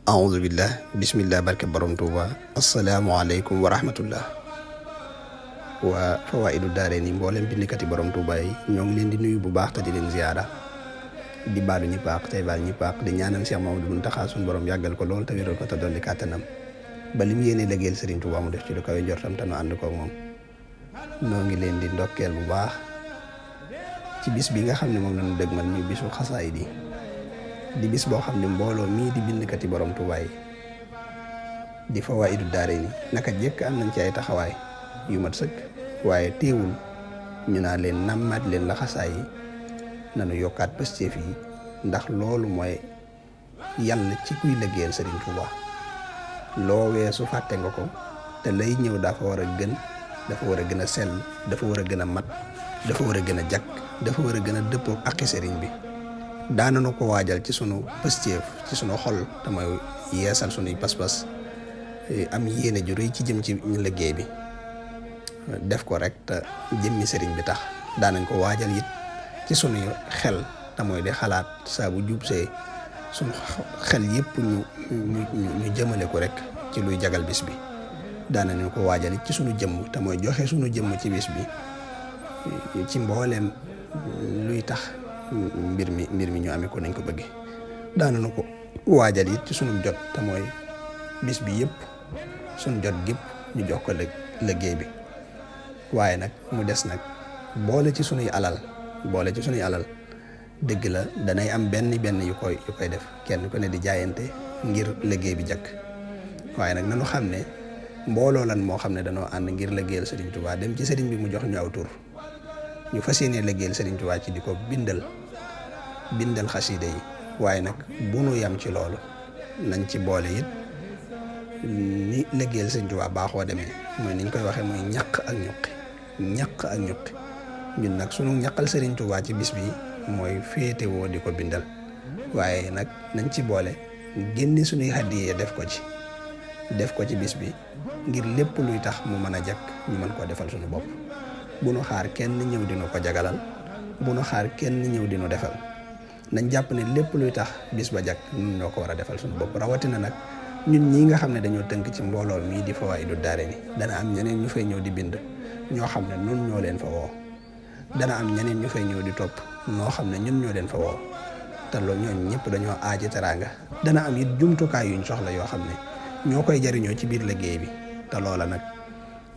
A'udzubillah bismillah barke borom Tuuba asalaamualeykum wa rahmatullah waa Fawaa'idu Daarayni mboolem bindikati borom Tuuba yi ñoo ngi leen di nuyu bu baax te di leen ziyaara di baalu ñëpp àq tey baal ñëpp àq di ñaanal Cheikh Mamadou Muntaxa suñu borom yàggal ko lool te wéral ko te dolli kàttanam ba li mu yéene liggéeyal Serigne Touba mu def ci lu kawe njortam te nu ànd koog moom noo ngi leen di ndokkeel bu baax ci bis bi nga xam ne moom la ñu dëgmal muy bisu xasaayid yi di bis boo xam ne mbooloo mii di bindkati borom Tuuba yi di Fawaa'idu Daarayni naka jekk am nañ ci ay taxawaay yu mat sëkk waaye teewul ñu naa leen nammaat leen la xasaay yi nanu yokkaat pëstéef yi ndax loolu mooy yàlla ci kuy liggéeyal Serigne Touba loo weesu fàtte nga ko te lay ñëw dafa war a gën dafa war a gën a sell dafa war a gën a mat dafa war a gën a jàkk dafa war a gën a dëppoo ak Serigne bi daananu ko waajal ci sunu pëstéef ci sunu xol te mooy yeesal sunuy pas-pas am yéene ju rëy ci jëm ci liggéey bi def ko rek te jëmmi Serigne bi tax daanañ ko waajal it ci sunuy xel te mooy di xalaat saa bu jubsee sunu xel yëpp ñu jëmale ko rek ci luy jagal bis bi daanañu ko waajal it ci sunu jëmm te mooy joxe sunu jëmm ci bis bi ci mbooleem luy tax mbir mi ñu amee ko nañ ko bëggee daanañu ko waajal it ci sunu jot te mooy bis bi yëpp sunu jot gépp ñu jox ko liggéey bi waaye nag mu des nag boole ci sunuy alal dëgg la danay am benn yu koy def kenn ku ne di jaayante ngir liggéey bi jàkk waaye nag nanu xam ne mbooloo lan moo xam ne danoo ànd ngir liggéeyal Serigne Touba dem ci Serigne bi mu jox ñu aw tur ñu fas yéene liggéeyal Serigne Touba ci di ko bindal xasida yi waaye nag bu nu yam ci loolu nañ ci boole it ni liggéeyal Serigne Touba baaxoo demee mooy niñ koy waxee mooy ñaq ak ñuqi ñun nag sunu ñaqal Serigne Touba ci bis bi mooy féetewoo di ko bindal waaye nag nañ ci boole génne suñuy hadiya def ko ci bis bi ngir lépp luy tax mu mën a jàkk ñu mën koo defal suñu bopp bu nu xaar kenn ñëw dinu ko jagalal bu nu xaar kenn ñëw dinu defal nañ jàpp ne lépp luy tax bis ba jàkk ñun ñoo ko war a defal suñu bopp rawatina nag ñun ñi nga xam ne dañoo tënk ci mbooloo mii di Fawaa'idu Daarayni dana am ñeneen ñu fay ñëw di bind ñoo xam ne nun ñoo leen fa woo dana am ñeneen ñu fay ñëw di topp noo xam ne ñun ñoo leen fa woo te loolu ñooñu ñëpp dañoo aaji teraanga dana am it jumtukaay yuñ soxla yoo xam ne ñoo koy jariñoo ci biir liggéey bi te loola nag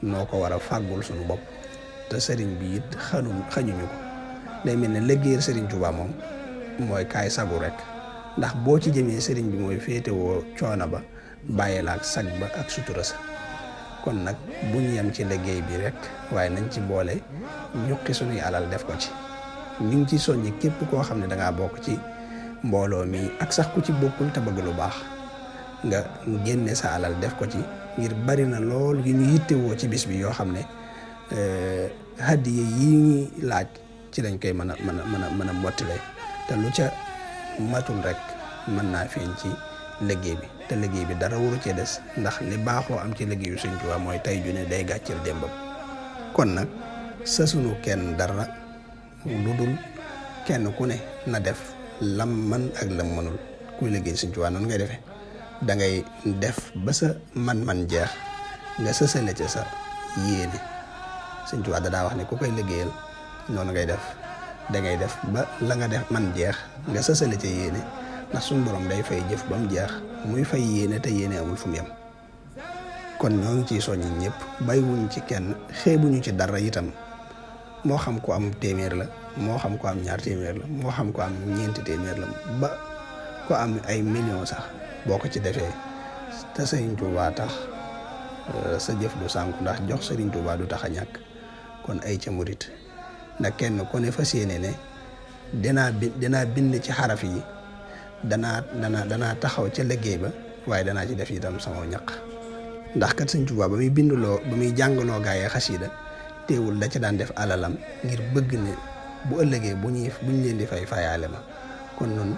noo ko war a fàggul suñu bopp te sëriñ bi it xañuñu ko day mel ne liggéeyal Serigne Touba moom mooy kaay sagu rek ndax boo ci jëmee sëriñ bi mooy féetewoo coono ba bàyyi la ak sag ba ak sutura sa kon nag bu ñu yem ci liggéey bi rek waaye nañ ci boole ñuqi suñuy alal def ko ci ñu ngi ci soññi képp koo xam ne dangaa bokk ci mbooloo mi ak sax ku ci bokkul te bëgg lu baax nga génne sa alal def ko ci ngir bari na lool yu ñu yittewoo ci bis bi yoo xam ne hadiya yi ñuy laaj ci lañ koy mën a mottale te lu ca matul rek mën naa feeñ ci liggéey bi te liggéey bi dara waru cee des ndax li baaxoo am ci liggéeyu Sëñ Tuubaa mooy tey ju ne day gàcceel démbam kon nag sa sunu kenn dara lu dul kenn ku ne na def lam man ak lam mënul kuy liggéey Sëñ Tuubaa noonu ngay defee da ngay def ba sa man jeex nga sësale ca sa yéene Sëñ Tuubaa da daa wax ne ku koy liggéeyal noonu ngay def da ngay def ba la nga def man jeex nga sësale ca yéene ndax suñu borom day fay jëf ba mu jeex muy fay yéene te yéene amul fu mu yem kon ñoo ngi ciy soññi ñëpp bàyyiwuñ ci kenn xeebuñu ci dara itam moo xam ko am téeméer la moo xam ko am ñaar téeméer la moo xam ko am ñeenti téeméer la ba ko am ay millions sax boo ko ci defee te Serigne Touba tax sa jëf du sànku ndax jox Serigne Touba du tax a ñàkk kon ay ca murit ndax kenn ku ne fas yéene ne dinaa bind ci xaraf yi danaa taxaw ca liggéey ba waaye danaa ci def itam sama ñaq ndax kat Serigne Touba ba muy jàngaloo gaayee xasida teewul da ca daan def alalam ngir bëgg ne bu ëllëgee buñ leen di fayaale ma kon noonu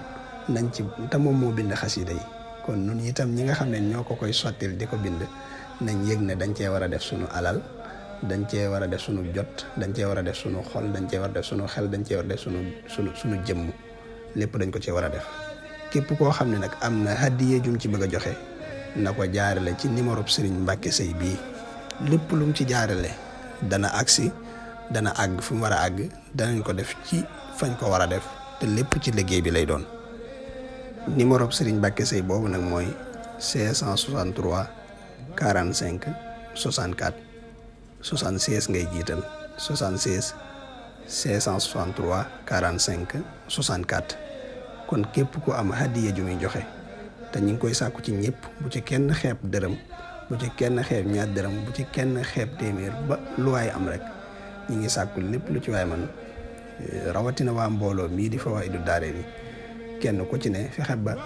nañ ci te moom moo bind xasida yi kon nun itam ñi nga xam ne ñoo ko koy sottil di ko bind nañ yëg ne dañ cee war a def sunu alal dañ cee war a def sunu jot dañ cee war a def sunu xol dañ cee war a def sunu xel dañ cee war a def sunu jëmm lépp dañ ko cee war a def képp koo xam ne nag am na hadiya jum ci bëgg a joxe na ko jaarale ci numéro Serigne Mbacke Seye bii lépp lu mu ci jaarale dana agsi dana àgg fu mu war a àgg danañ ko def ci fañ ko war a def te lépp ci liggéey bi lay doon. numéro Serigne Mbacke Seye boobu nag mooy 563 45 64 76 ngay jiital 76 563 45 64 kon képp ku am hadiya ju muy joxe te ñu ngi koy sàkku ci ñëpp bu ci kenn xeeb dërëm bu ci kenn xeeb ñaar dërëm bu ci kenn xeeb téeméer ba lu waay am rek ñu ngi sàkku lépp lu ci waay man rawatina waa mbooloo mii di Fawaaidou Daarayni kenn ku ci ne fexe ba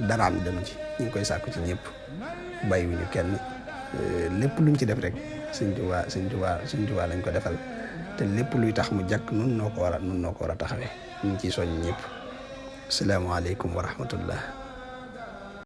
daraam dem ci ñu ngi koy sàkku ci ñëpp bàyyiwuñu kenn lépp luñ ci def rek Sëñ Tuubaa lañ ko defal te lépp luy tax mu jàkk nun noo ko war a taxawee ñu ngi ciy soññ ñëpp. asalaamaaleykum wa rahmatullah.